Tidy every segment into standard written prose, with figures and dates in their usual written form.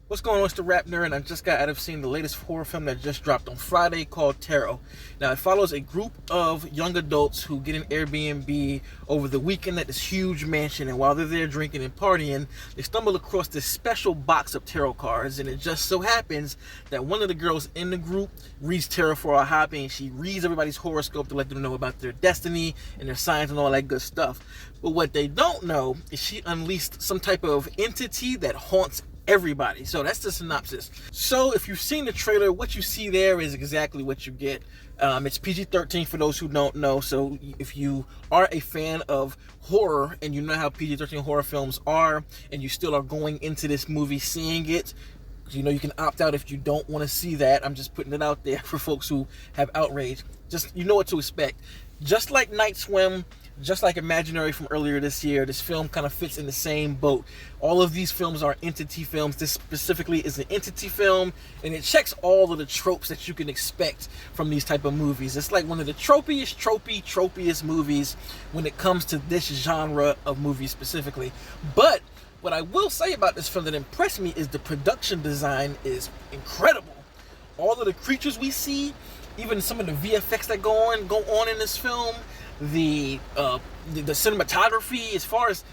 What's going on? It's the RapNerd, and I just got out of seeing the latest horror film that just dropped on Friday called Tarot. Now, it follows a group of young adults who get an Airbnb over the weekend at this huge mansion, and while they're there drinking and partying, they stumble across this special box of tarot cards, and it just so happens that one of the girls in the group reads tarot for a hobby, and she reads everybody's horoscope to let them know about their destiny and their signs and all that good stuff. But what they don't know is she unleashed some type of entity that haunts everybody. So that's the synopsis. So if you've seen the trailer, what you see there is exactly what you get. It's PG-13 for those who don't know. So if you are a fan of horror and you know how PG-13 horror films are, and you still are going into this movie seeing it, you know you can opt out if you don't want to see that. I'm just putting it out there for folks who have outrage. Just, you know what to expect. Just like Night Swim, just like Imaginary from earlier this year, this film kind of fits in the same boat. All of these films are entity films. This specifically is an entity film, and it checks all of the tropes that you can expect from these type of movies. It's like one of the tropiest movies when it comes to this genre of movies specifically. But what I will say about this film that impressed me is the production design is incredible. All of the creatures we see, even some of the VFX that go on in this film, the cinematography, as far as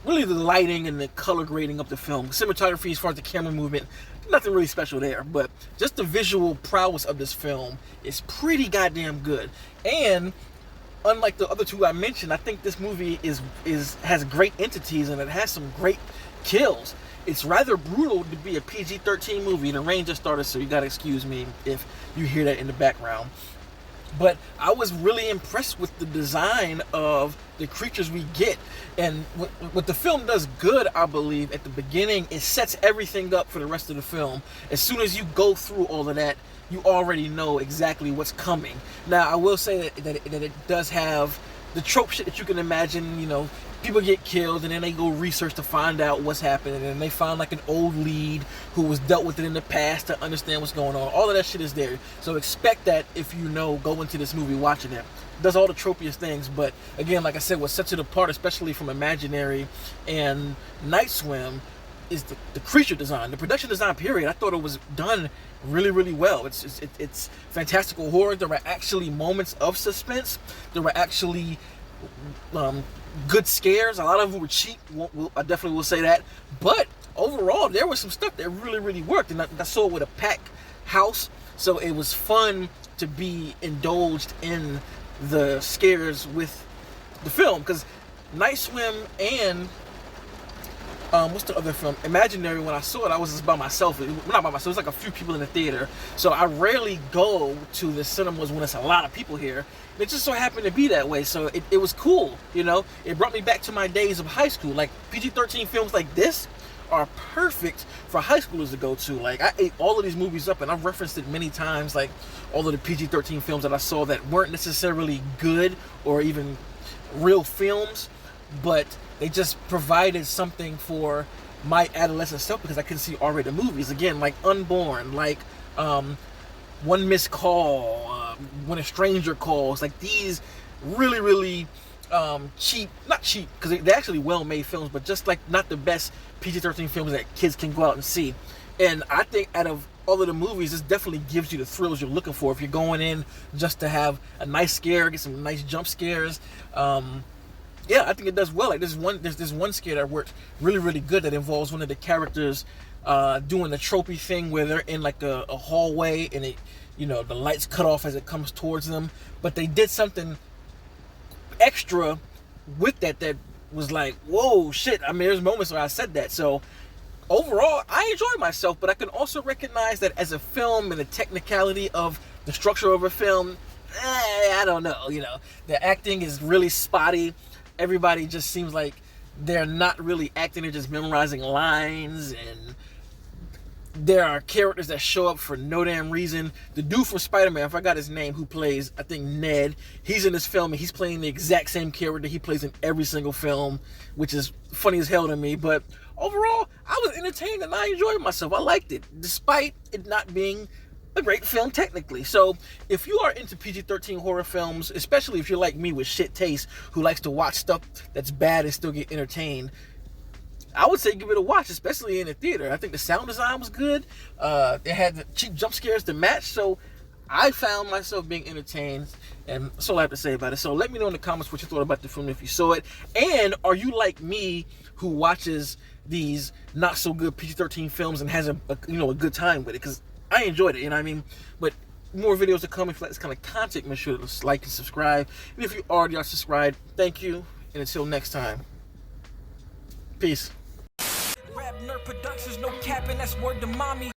really the lighting and the color grading of the film, cinematography as far as the camera movement, nothing really special there, but just the visual prowess of this film is pretty goddamn good. And unlike the other two I mentioned, I think this movie has great entities, and it has some great kills. It's rather brutal to be a PG-13 movie. The rain just started, so you gotta excuse me if you hear that in the background. But I was really impressed with the design of the creatures we get. And what the film does good, I believe, at the beginning, it sets everything up for the rest of the film. As soon as you go through all of that, you already know exactly what's coming. Now, I will say that it does have the trope shit that you can imagine. You know, people get killed and then they go research to find out what's happening, and they find like an old lead who was dealt with it in the past to understand what's going on. All of that shit is there, so expect that if you know, go into this movie watching it. Does all the tropiest things, but again, like I said, what sets it apart, especially from Imaginary and Night Swim, is the creature design, the production design period. I thought it was done really well. It's fantastical horror. There were actually moments of suspense. There were actually good scares. A lot of them were cheap. I definitely will say that. But overall, there was some stuff that really worked. And I saw it with a packed house, so it was fun to be indulged in the scares with the film. Because Night Swim and what's the other film? Imaginary, when I saw it, I was just by myself. Not by myself, it was like a few people in the theater. So I rarely go to the cinemas when it's a lot of people here. It just so happened to be that way. So it was cool, you know? It brought me back to my days of high school. Like, PG-13 films like this are perfect for high schoolers to go to. Like, I ate all of these movies up, and I've referenced it many times, like all of the PG-13 films that I saw that weren't necessarily good or even real films, but they just provided something for my adolescent self because I couldn't see R-rated movies. Again, like Unborn, like One Missed Call, When a Stranger Calls. Like these really cheap, not cheap because they're actually well-made films, but just like not the best PG-13 films that kids can go out and see. And I think out of all of the movies, this definitely gives you the thrills you're looking for if you're going in just to have a nice scare, get some nice jump scares. Yeah, I think it does well. Like there's this one scare that worked really good that involves one of the characters doing the tropey thing where they're in like a hallway and it, you know, the lights cut off as it comes towards them. But they did something extra with that was like, whoa, shit. I mean, there's moments where I said that. So overall, I enjoyed myself, but I can also recognize that as a film and the technicality of the structure of a film, I don't know. You know, the acting is really spotty. Everybody just seems like they're not really acting, they're just memorizing lines, and there are characters that show up for no damn reason. The dude from Spider-Man, I forgot his name, who plays, I think, Ned, he's in this film and he's playing the exact same character he plays in every single film, which is funny as hell to me. But overall, I was entertained and I enjoyed myself. I liked it, despite it not being a great film technically. So if you are into PG-13 horror films, especially if you're like me with shit taste who likes to watch stuff that's bad and still get entertained, I would say give it a watch, especially in the theater. I think the sound design was good. They had the cheap jump scares to match, so I found myself being entertained, and that's all I have to say about it. So let me know in the comments what you thought about the film if you saw it, and are you like me who watches these not so good PG-13 films and has a good time with it? Because I enjoyed it, you know what I mean? But more videos to come. If you like this kind of content, make sure to like and subscribe. And if you already are subscribed, thank you, and until next time, peace. RapNerd Productions, no capping, that's word to mommy.